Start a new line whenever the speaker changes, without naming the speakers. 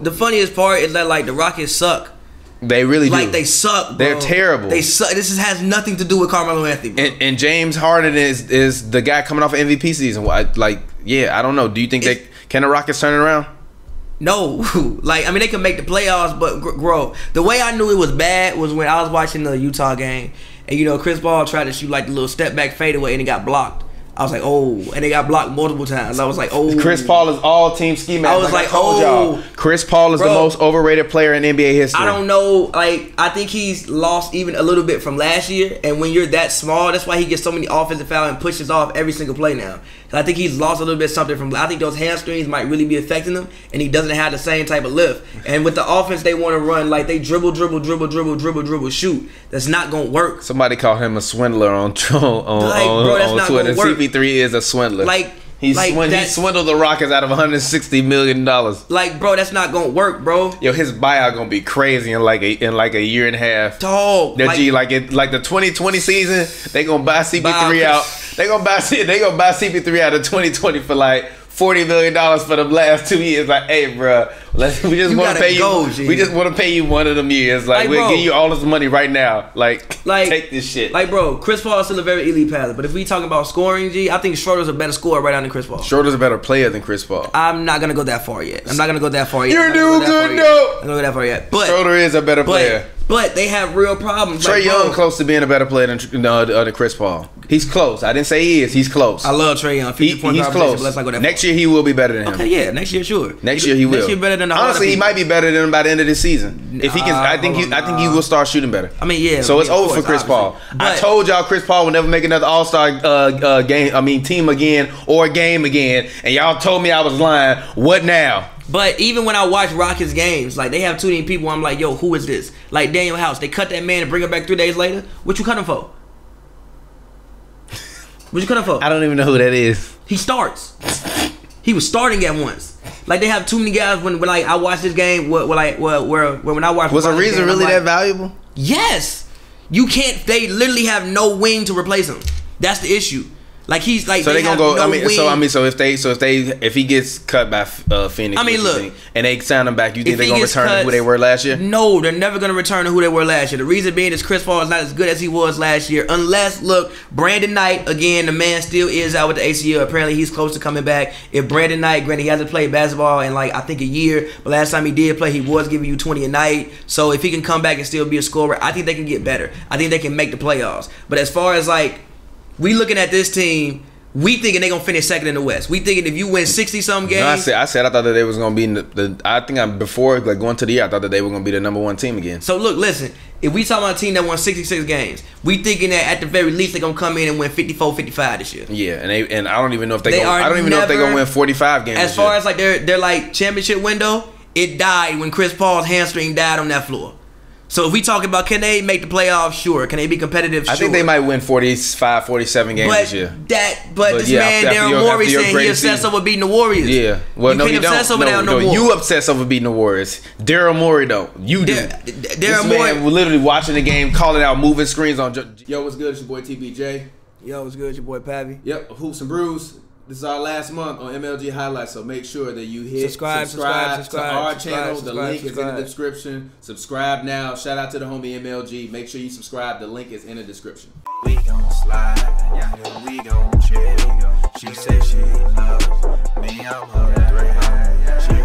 The funniest part is that like the Rockets suck.
They really do.
Like they suck, bro.
They're terrible.
They suck. This has nothing to do with Carmelo Anthony, bro.
And James Harden is the guy coming off an MVP season. Like, yeah, I don't know. Do you think can the Rockets turn it around?
No. Like, I mean, they can make the playoffs, but bro, the way I knew it was bad was when I was watching the Utah game, and you know, Chris Paul tried to shoot like the little step back fadeaway, and it got blocked. I was like, oh, and they got blocked multiple times. I was like, oh.
Chris Paul is all team scheme.
I was like,
told y'all, Chris Paul is the most overrated player in NBA history.
I don't know. Like, I think he's lost even a little bit from last year. And when you're that small, that's why he gets so many offensive fouls and pushes off every single play now. I think he's lost a little bit something from. I think those hamstrings might really be affecting him, and he doesn't have the same type of lift. And with the offense they want to run, like they dribble, shoot. That's not gonna work.
Somebody called him a swindler on Twitter. CP3 is a swindler.
Like
he swindled the Rockets out of $160 million.
Like, bro, that's not gonna work, bro.
Yo, his buyout gonna be crazy in like a year and a half.
Dog.
Like the 2020 season, they gonna buy CP3 out. They gonna buy CP3 out of 2020 for like $40 million for the last 2 years. Like, hey, bro, we just want to pay you. We just want to pay you one of them years. Like we'll give you all this money right now. Like take this shit.
Like, bro, Chris Paul is still a very elite passer. But if we talking about scoring, G, I think Schroeder's a better scorer right now than Chris Paul.
Schroeder's a better player than Chris Paul.
I'm not gonna go that far yet.
You're doing good, though.
I'm not gonna go that far yet. But
Schroeder is a better player.
But they have real problems.
Trae Young close to being a better player than Chris Paul. He's close. I didn't say he is. He's close.
I love Trae Young.
He's close.
Let's not go that
next year he will be better than him.
Okay, yeah, next year sure.
Next year he will.
Next year better than the
honestly, he might be better than him by the end of this season. If he can, I think he will start shooting better.
I mean, yeah.
So it's over for Chris Paul. I told y'all Chris Paul will never make another All-Star team again or game again, and y'all told me I was lying. What now?
But even when I watch Rockets games, like they have too many people, I'm like, yo, who is this? Like Daniel House, they cut that man and bring him back 3 days later. What you cut him for? What you cut him for?
I don't even know who that is.
He starts. He was starting at once. Like they have too many guys. When like I watch this game, when I watch,
was Ariza really that valuable?
Yes. You can't. They literally have no wing to replace him. That's the issue. Like he's like.
So they gonna go. So if he gets cut by Phoenix,
I mean, look,
and they sign him back, you think they're gonna return to who they were last year?
No, they're never gonna return to who they were last year. The reason being is Chris Paul is not as good as he was last year. Unless, look, Brandon Knight again, the man still is out with the ACL. Apparently, he's close to coming back. If Brandon Knight, granted, he hasn't played basketball in like I think a year, but last time he did play, he was giving you 20 a night. So if he can come back and still be a scorer, I think they can get better. I think they can make the playoffs. But as far as like we looking at this team. We thinking they gonna finish second in the West. We thinking if you win 60-some games.
No, I said I thought that they was gonna be in before like going to the year. I thought that they were gonna be the #1 team again.
So look, listen. If we talking about a team that won 66 games, we thinking that at the very least they're gonna come in and win 54, 55 this year.
Yeah, and I don't even know if they're gonna win 45 games.
As far as like their like championship window, it died when Chris Paul's hamstring died on that floor. So if we talking about can they make the playoffs, sure. Can they be competitive, sure.
I think they might win 45, 47 games this year.
But this man, Daryl Morey, said he obsessed over beating the Warriors.
Yeah. Well, no, you don't.
Obsess over no more.
You obsess over beating the Warriors. Daryl Morey don't. You do. Daryl Morey literally watching the game, calling out moving screens on. Yo, what's good? It's your boy TPJ.
Yo, what's good? It's your boy Pavy.
Yep, Hoops and Brews. This is our last month on MLG Highlights, so make sure that you hit subscribe to our channel. The link is in the description. Subscribe now. Shout out to the homie MLG. Make sure you subscribe. The link is in the description.
We gon' slide, we gon' chill. She said she loves me, I'm her threat. She